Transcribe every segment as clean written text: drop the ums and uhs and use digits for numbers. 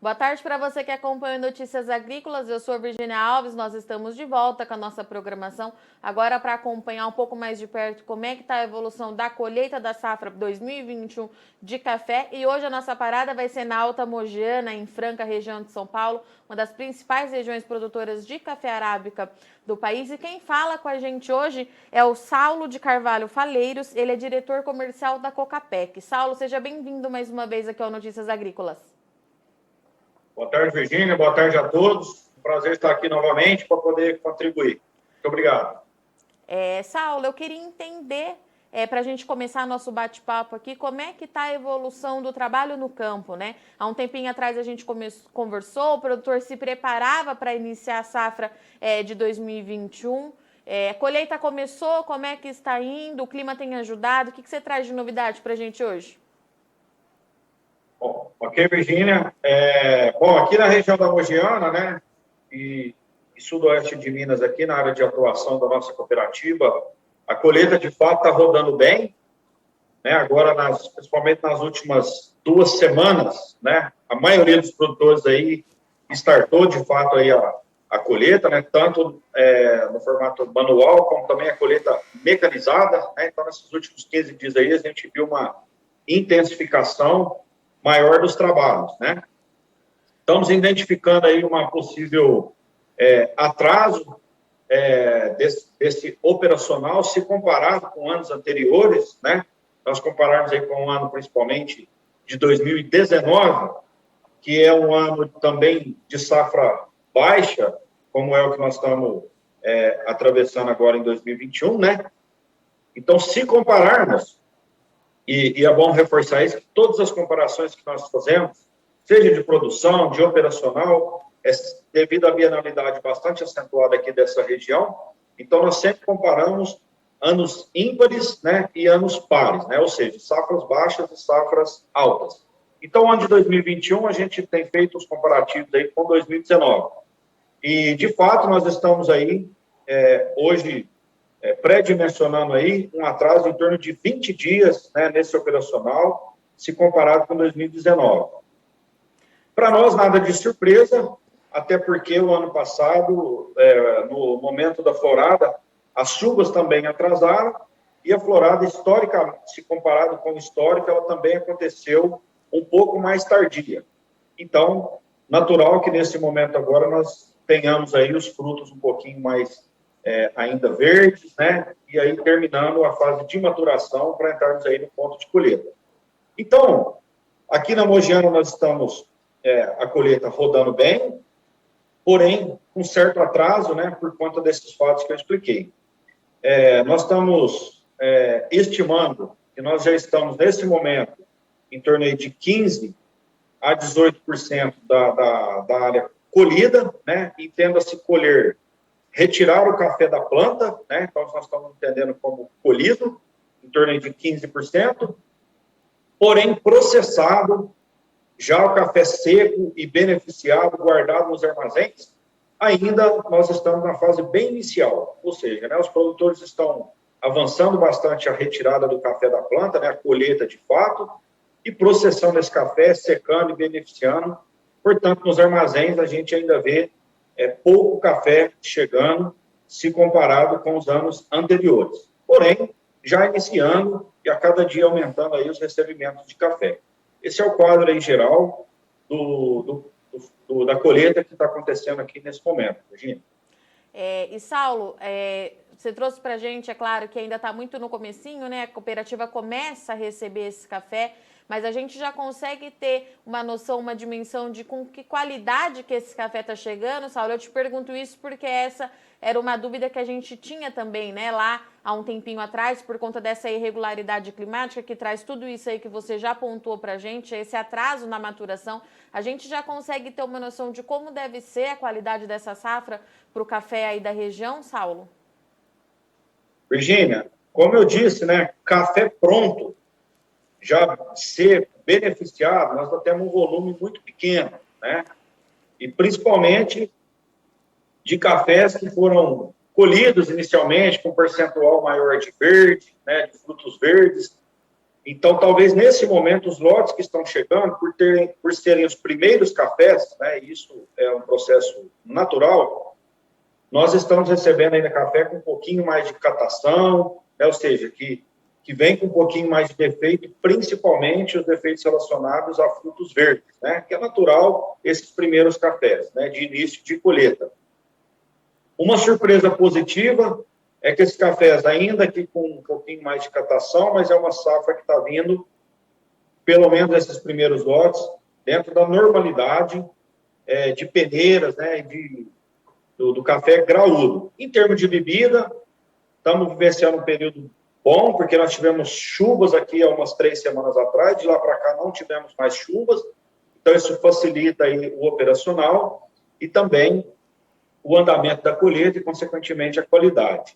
Boa tarde para você que acompanha Notícias Agrícolas. Eu sou Virginia Alves, nós estamos de volta com a nossa programação. Agora para acompanhar um pouco mais de perto como é que está a evolução da colheita da safra 2021 de café. E hoje a nossa parada vai ser na Alta Mogiana, em Franca, região de São Paulo, uma das principais regiões produtoras de café arábica do país. E quem fala com a gente hoje é o Saulo de Carvalho Faleiros, ele é diretor comercial da Cocapec. Saulo, seja bem-vindo mais uma vez aqui ao Notícias Agrícolas. Boa tarde, Virgínia. Boa tarde a todos. Prazer estar aqui novamente para poder contribuir. Muito obrigado. Saulo, eu queria entender, para a gente começar nosso bate-papo aqui, como é que está a evolução do trabalho no campo, né? Há um tempinho atrás a gente conversou, o produtor se preparava para iniciar a safra de 2021. A colheita começou, como é que está indo? O clima tem ajudado? O que você traz de novidade para a gente hoje? Bom, ok, Virgínia. Bom, aqui na região da Mogiana, né, e sudoeste de Minas, aqui na área de atuação da nossa cooperativa, a colheita, de fato, está rodando bem, né, agora, principalmente nas últimas 2 semanas, né, a maioria dos produtores aí startou, de fato, aí a colheita, né, tanto no formato manual, como também a colheita mecanizada, né, então, nesses últimos 15 dias aí, a gente viu uma intensificação maior dos trabalhos, né? Estamos identificando aí uma possível atraso desse operacional, se comparado com anos anteriores, né? Nós compararmos aí com um ano, principalmente, de 2019, que é um ano também de safra baixa, como é o que nós estamos atravessando agora em 2021, né? Então, se compararmos, e é bom reforçar isso, que todas as comparações que nós fazemos, seja de produção, de operacional, devido à bienalidade bastante acentuada aqui dessa região, então nós sempre comparamos anos ímpares, né, e anos pares, né, ou seja, safras baixas e safras altas. Então, ano de 2021, a gente tem feito os comparativos aí com 2019. E, de fato, nós estamos aí, hoje, pré-dimensionando aí um atraso em torno de 20 dias, né, nesse operacional, se comparado com 2019. Para nós, nada de surpresa, até porque o ano passado, no momento da florada, as chuvas também atrasaram e a florada histórica, se comparado com o histórico, ela também aconteceu um pouco mais tardia. Então, natural que nesse momento agora nós tenhamos aí os frutos um pouquinho mais ainda verdes, né? E aí terminando a fase de maturação para entrarmos aí no ponto de colheita. Então, aqui na Mogiana nós estamos a colheita rodando bem, porém com certo atraso, né? Por conta desses fatos que eu expliquei. Nós estamos estimando que nós já estamos nesse momento em torno aí de 15 a 18% da área colhida, né? E tendo a se colher retirar o café da planta, né? Então, nós estamos entendendo como colhido, em torno de 15%, porém, processado, já o café seco e beneficiado, guardado nos armazéns, ainda nós estamos na fase bem inicial, ou seja, né, os produtores estão avançando bastante a retirada do café da planta, né, a colheita de fato, e processando esse café, secando e beneficiando. Portanto, nos armazéns a gente ainda vê pouco café chegando, se comparado com os anos anteriores. Porém, já iniciando e a cada dia aumentando aí os recebimentos de café. Esse é o quadro aí geral da colheita que está acontecendo aqui nesse momento, Virginia. E Saulo, você trouxe para a gente, é claro que ainda está muito no comecinho, né? A cooperativa começa a receber esse café, mas a gente já consegue ter uma noção, uma dimensão de com que qualidade que esse café está chegando. Saulo, eu te pergunto isso porque essa era uma dúvida que a gente tinha também, né, lá há um tempinho atrás, por conta dessa irregularidade climática que traz tudo isso aí que você já pontuou para a gente, esse atraso na maturação. A gente já consegue ter uma noção de como deve ser a qualidade dessa safra para o café aí da região, Saulo? Virgínia, como eu disse, né, café pronto, já ser beneficiado, nós temos um volume muito pequeno, né? E principalmente de cafés que foram colhidos inicialmente com percentual maior de verde, né, de frutos verdes. Então, talvez nesse momento, os lotes que estão chegando, por serem os primeiros cafés, né, isso é um processo natural, nós estamos recebendo ainda café com um pouquinho mais de catação, né, ou seja, que vem com um pouquinho mais de defeito, principalmente os defeitos relacionados a frutos verdes, né, que é natural esses primeiros cafés, né, de início de colheita. Uma surpresa positiva é que esses cafés, ainda que com um pouquinho mais de catação, mas é uma safra que está vindo, pelo menos esses primeiros lotes, dentro da normalidade de peneiras, né, do café graúdo. Em termos de bebida, estamos vivenciando um período bom, porque nós tivemos chuvas aqui há umas 3 semanas atrás, de lá para cá não tivemos mais chuvas, então isso facilita aí o operacional e também o andamento da colheita e, consequentemente, a qualidade.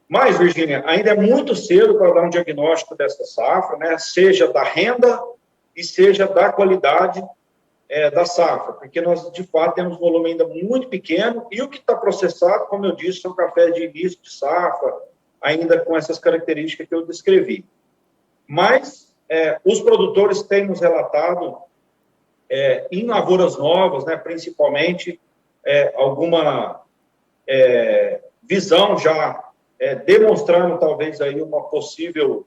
Mas, Virgínia, ainda é muito cedo para dar um diagnóstico dessa safra, né? Seja da renda e seja da qualidade da safra, porque nós, de fato, temos um volume ainda muito pequeno e o que está processado, como eu disse, são cafés de início de safra, ainda com essas características que eu descrevi. Mas os produtores têm nos relatado, em lavouras novas, né, principalmente, alguma visão já demonstrando talvez aí uma possível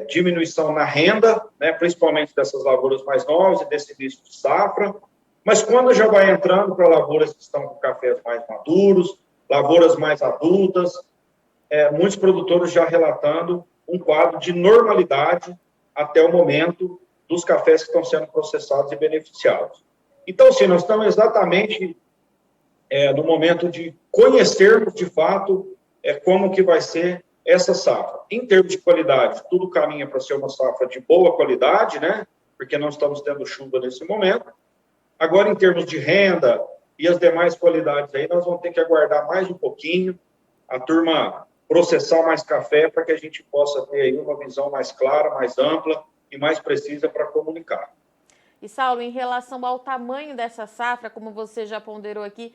diminuição na renda, né, principalmente dessas lavouras mais novas e desse início de safra, mas quando já vai entrando para lavouras que estão com cafés mais maduros, lavouras mais adultas, muitos produtores já relatando um quadro de normalidade até o momento dos cafés que estão sendo processados e beneficiados. Então, sim, nós estamos exatamente no momento de conhecermos, de fato, como que vai ser essa safra. Em termos de qualidade, tudo caminha para ser uma safra de boa qualidade, né? Porque não estamos tendo chuva nesse momento. Agora, em termos de renda e as demais qualidades aí, nós vamos ter que aguardar mais um pouquinho, a turma processar mais café para que a gente possa ter aí uma visão mais clara, mais ampla e mais precisa para comunicar. E, Saulo, em relação ao tamanho dessa safra, como você já ponderou aqui,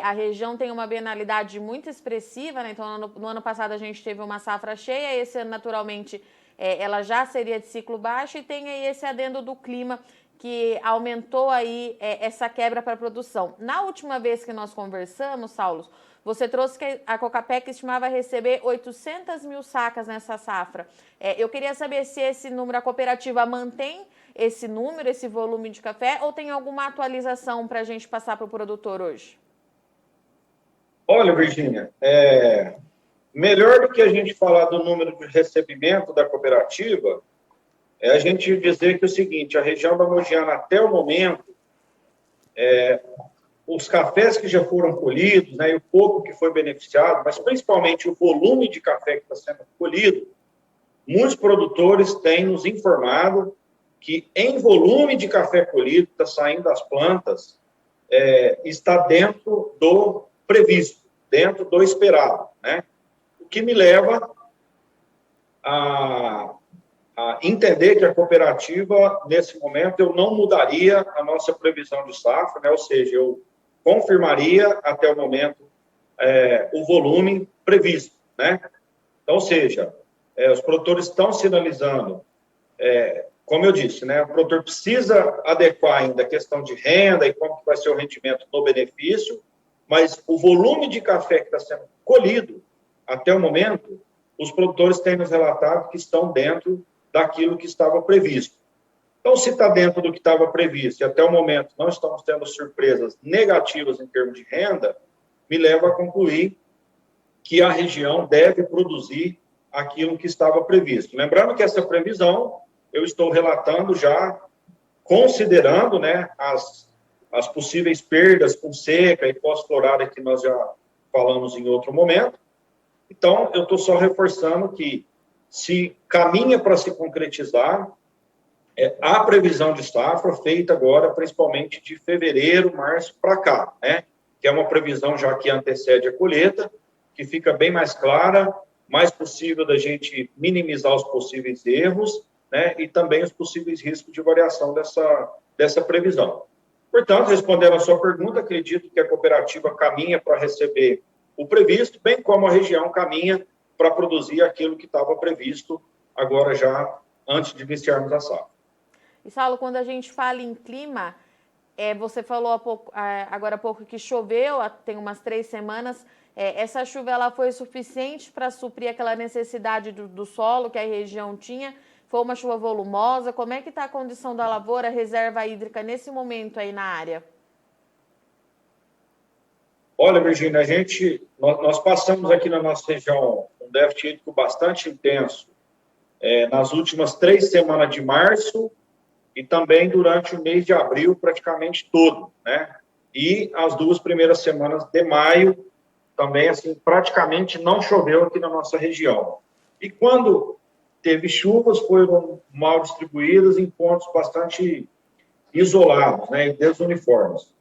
a região tem uma bienalidade muito expressiva, né? Então, no ano passado a gente teve uma safra cheia, esse ano, naturalmente, ela já seria de ciclo baixo e tem aí esse adendo do clima que aumentou aí essa quebra para a produção. Na última vez que nós conversamos, Saulo, você trouxe que a Cocapec estimava receber 800 mil sacas nessa safra. Eu queria saber se esse número, a cooperativa mantém esse número, esse volume de café, ou tem alguma atualização para a gente passar para o produtor hoje? Olha, Virgínia, melhor do que a gente falar do número de recebimento da cooperativa, é a gente dizer que é o seguinte, a região da Mogiana, até o momento, os cafés que já foram colhidos, né, e o pouco que foi beneficiado, mas principalmente o volume de café que está sendo colhido, muitos produtores têm nos informado que em volume de café colhido, está saindo das plantas, está dentro do previsto, dentro do esperado, né? O que me leva a entender que a cooperativa, nesse momento, eu não mudaria a nossa previsão de safra, né? Ou seja, eu confirmaria até o momento o volume previsto, né? Então, ou seja, os produtores estão sinalizando, como eu disse, né? O produtor precisa adequar ainda a questão de renda e como que vai ser o rendimento no benefício, mas o volume de café que está sendo colhido até o momento, os produtores têm nos relatado que estão dentro daquilo que estava previsto. Então, se está dentro do que estava previsto e até o momento não estamos tendo surpresas negativas em termos de renda, me leva a concluir que a região deve produzir aquilo que estava previsto. Lembrando que essa previsão eu estou relatando já considerando, né, as possíveis perdas com seca e pós-florada que nós já falamos em outro momento. Então, eu estou só reforçando que se caminha para se concretizar a previsão de safra feita agora, principalmente de fevereiro, março para cá, né? Que é uma previsão já que antecede a colheita, que fica bem mais clara, mais possível da gente minimizar os possíveis erros, né? E também os possíveis riscos de variação dessa previsão. Portanto, respondendo a sua pergunta, acredito que a cooperativa caminha para receber o previsto, bem como a região caminha para produzir aquilo que estava previsto agora já antes de iniciarmos a safra. E, Saulo, quando a gente fala em clima, você falou agora há pouco que choveu, tem umas 3 semanas. Essa chuva ela foi suficiente para suprir aquela necessidade do solo que a região tinha? Foi uma chuva volumosa? Como é que está a condição da lavoura, reserva hídrica nesse momento aí na área? Olha, Virgínia, nós passamos aqui na nossa região um déficit hídrico bastante intenso nas últimas 3 semanas de março e também durante o mês de abril, praticamente todo, né? E as 2 primeiras semanas de maio, também, assim, praticamente não choveu aqui na nossa região. E quando teve chuvas, foram mal distribuídas em pontos bastante isolados, né, e desuniformes.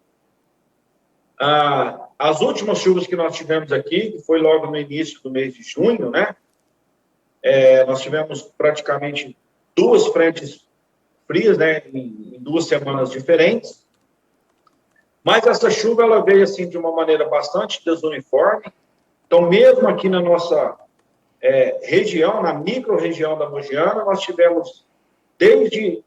As últimas chuvas que nós tivemos aqui, que foi logo no início do mês de junho, né, nós tivemos praticamente 2 frentes frias, né, em 2 semanas diferentes. Mas essa chuva ela veio assim de uma maneira bastante desuniforme. Então, mesmo aqui na nossa região, na micro-região da Mogiana, nós tivemos desde,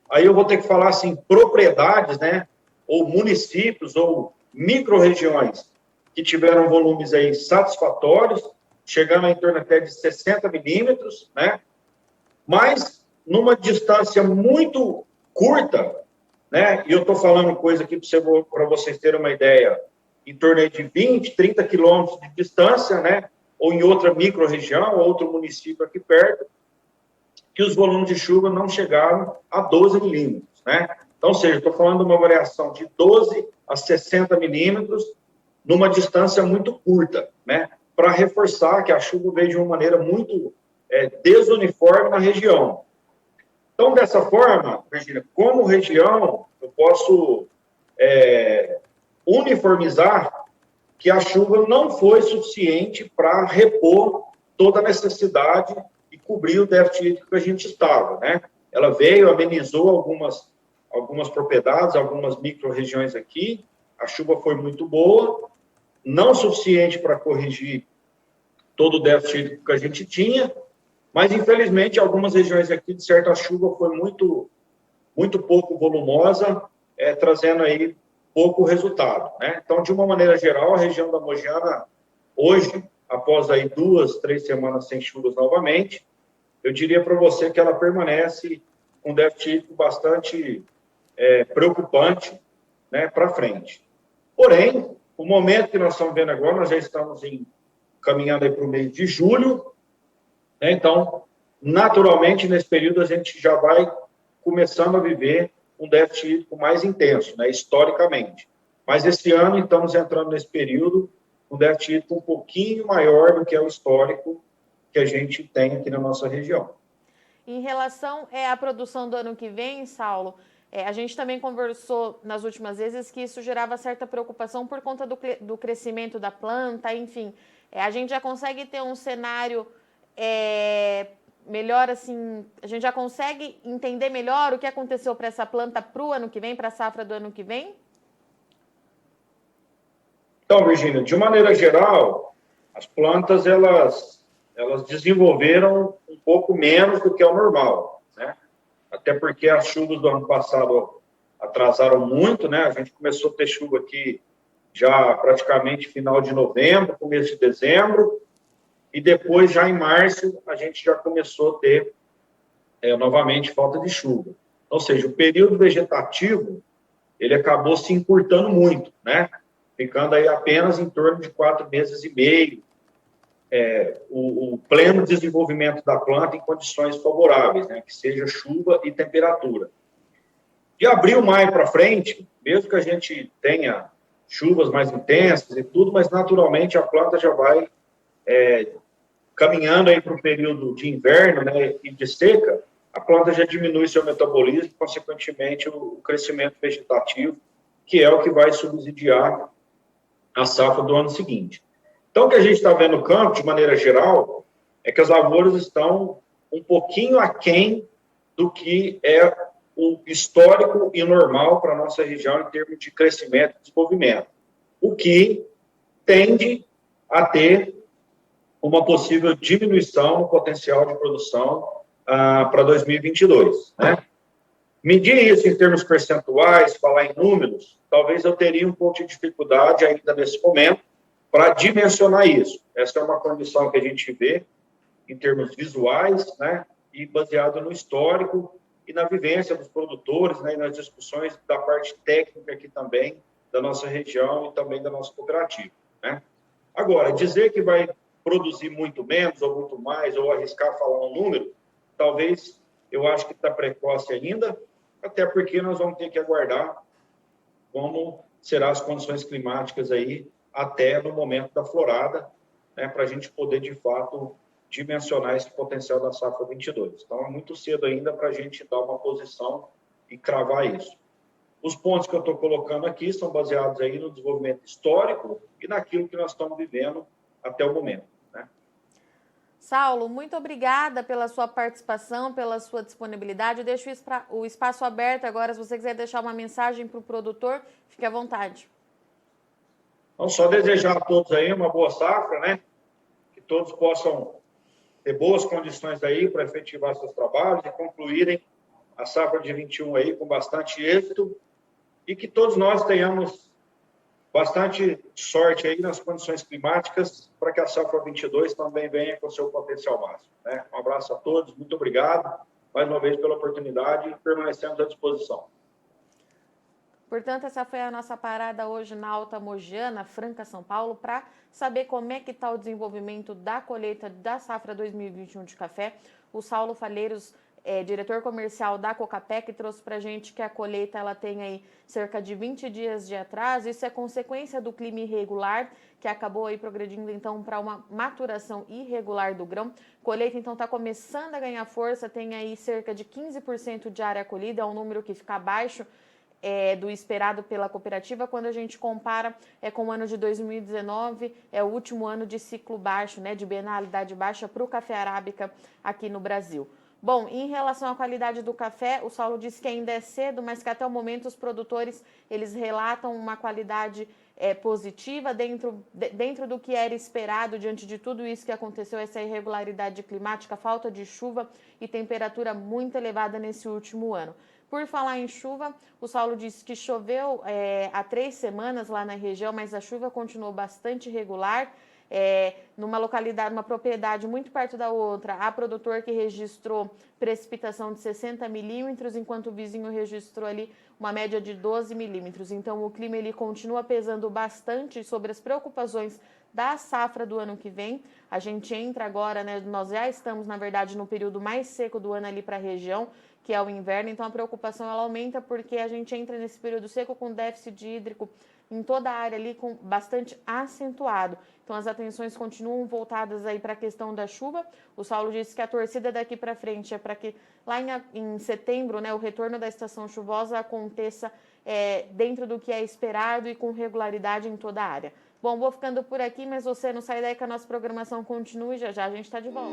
aí eu vou ter que falar assim, propriedades, né, ou municípios, ou micro-regiões que tiveram volumes aí satisfatórios, chegando em torno até de 60 milímetros, né, mas numa distância muito curta, né, e eu estou falando coisa aqui para vocês terem uma ideia, em torno de 20, 30 quilômetros de distância, né, ou em outra micro-região, outro município aqui perto, que os volumes de chuva não chegaram a 12 milímetros, né? Então, ou seja, estou falando de uma variação de 12 a 60 milímetros numa distância muito curta, né? Para reforçar que a chuva veio de uma maneira muito desuniforme na região. Então, dessa forma, Virgínia, como região, eu posso uniformizar que a chuva não foi suficiente para repor toda a necessidade e cobrir o déficit hídrico que a gente estava, né? Ela veio, amenizou algumas propriedades, algumas micro-regiões aqui, a chuva foi muito boa, não suficiente para corrigir todo o déficit hídrico que a gente tinha, mas, infelizmente, algumas regiões aqui, de certa chuva, foi muito, muito pouco volumosa, trazendo aí pouco resultado, né? Então, de uma maneira geral, a região da Mogiana, hoje, após aí 2, 3 semanas sem chuvas novamente, eu diria para você que ela permanece com um déficit hídrico bastante preocupante, né, para frente. Porém, o momento que nós estamos vendo agora, nós já estamos caminhando aí para o mês de julho, né? Então, naturalmente, nesse período, a gente já vai começando a viver um déficit hídrico mais intenso, né, historicamente. Mas esse ano, estamos entrando nesse período, um déficit hídrico um pouquinho maior do que é o histórico que a gente tem aqui na nossa região. Em relação à produção do ano que vem, Saulo, a gente também conversou nas últimas vezes que isso gerava certa preocupação por conta do crescimento da planta, enfim. A gente já consegue ter um cenário melhor, assim, a gente já consegue entender melhor o que aconteceu para essa planta para o ano que vem, para a safra do ano que vem? Então, Virgínia, de maneira geral, as plantas, elas desenvolveram um pouco menos do que é o normal, né? Até porque as chuvas do ano passado atrasaram muito, né? A gente começou a ter chuva aqui já praticamente final de novembro, começo de dezembro, e depois, já em março, a gente já começou a ter novamente falta de chuva. Ou seja, o período vegetativo, ele acabou se encurtando muito, né? Ficando aí apenas em torno de 4 meses e meio, o pleno desenvolvimento da planta em condições favoráveis, né? Que seja chuva e temperatura. De abril, maio para frente, mesmo que a gente tenha chuvas mais intensas e tudo, mas naturalmente a planta já vai caminhando aí para o período de inverno, né, e de seca, a planta já diminui seu metabolismo, consequentemente o crescimento vegetativo, que é o que vai subsidiar a safra do ano seguinte. Então, o que a gente está vendo no campo, de maneira geral, é que as lavouras estão um pouquinho aquém do que é o histórico e normal para a nossa região em termos de crescimento e desenvolvimento, o que tende a ter uma possível diminuição no potencial de produção para 2022, né? Medir isso em termos percentuais, falar em números, talvez eu teria um pouco de dificuldade ainda nesse momento para dimensionar isso. Essa é uma condição que a gente vê em termos visuais, né, e baseado no histórico e na vivência dos produtores, né, e nas discussões da parte técnica aqui também, da nossa região e também da nossa cooperativa, né? Agora, dizer que vai produzir muito menos ou muito mais, ou arriscar falar um número, talvez eu acho que está precoce ainda, até porque nós vamos ter que aguardar como serão as condições climáticas aí até no momento da florada, né, para a gente poder, de fato, dimensionar esse potencial da safra 22. Então, é muito cedo ainda para a gente dar uma posição e cravar isso. Os pontos que eu estou colocando aqui são baseados aí no desenvolvimento histórico e naquilo que nós estamos vivendo até o momento, né? Saulo, muito obrigada pela sua participação, pela sua disponibilidade. Eu deixo o espaço aberto agora, se você quiser deixar uma mensagem para o produtor, fique à vontade. Então, só desejar a todos aí uma boa safra, né? Que todos possam ter boas condições aí para efetivar seus trabalhos e concluírem a safra de 21 aí com bastante êxito e que todos nós tenhamos bastante sorte aí nas condições climáticas para que a safra 22 também venha com seu potencial máximo, né? Um abraço a todos, muito obrigado mais uma vez pela oportunidade e permanecemos à disposição. Portanto, essa foi a nossa parada hoje na Alta Mogiana, Franca, São Paulo, para saber como é que está o desenvolvimento da colheita da safra 2021 de café. O Saulo Falheiros, diretor comercial da Cocapec, trouxe para a gente que a colheita ela tem aí cerca de 20 dias de atraso. Isso é consequência do clima irregular, que acabou aí progredindo então para uma maturação irregular do grão. Colheita então está começando a ganhar força, tem aí cerca de 15% de área colhida, é um número que fica abaixo do esperado pela cooperativa. Quando a gente compara com o ano de 2019, é o último ano de ciclo baixo, né, de bienalidade baixa para o café arábica aqui no Brasil. Bom, em relação à qualidade do café, o Saulo disse que ainda é cedo, mas que até o momento os produtores eles relatam uma qualidade positiva dentro do que era esperado diante de tudo isso que aconteceu, essa irregularidade climática, falta de chuva e temperatura muito elevada nesse último ano. Por falar em chuva, o Saulo disse que choveu há 3 semanas lá na região, mas a chuva continuou bastante irregular. Numa localidade, uma propriedade muito perto da outra, há produtor que registrou precipitação de 60 milímetros, enquanto o vizinho registrou ali uma média de 12 milímetros. Então, o clima ele continua pesando bastante sobre as preocupações da safra do ano que vem. A gente entra agora, né, nós já estamos, na verdade, no período mais seco do ano ali para a região, que é o inverno, então a preocupação ela aumenta porque a gente entra nesse período seco com déficit hídrico em toda a área ali com bastante acentuado. Então as atenções continuam voltadas aí para a questão da chuva. O Saulo disse que a torcida daqui para frente é para que lá em setembro, né, o retorno da estação chuvosa aconteça dentro do que é esperado e com regularidade em toda a área. Bom, vou ficando por aqui, mas você não sai daí que a nossa programação continue, já já a gente está de volta.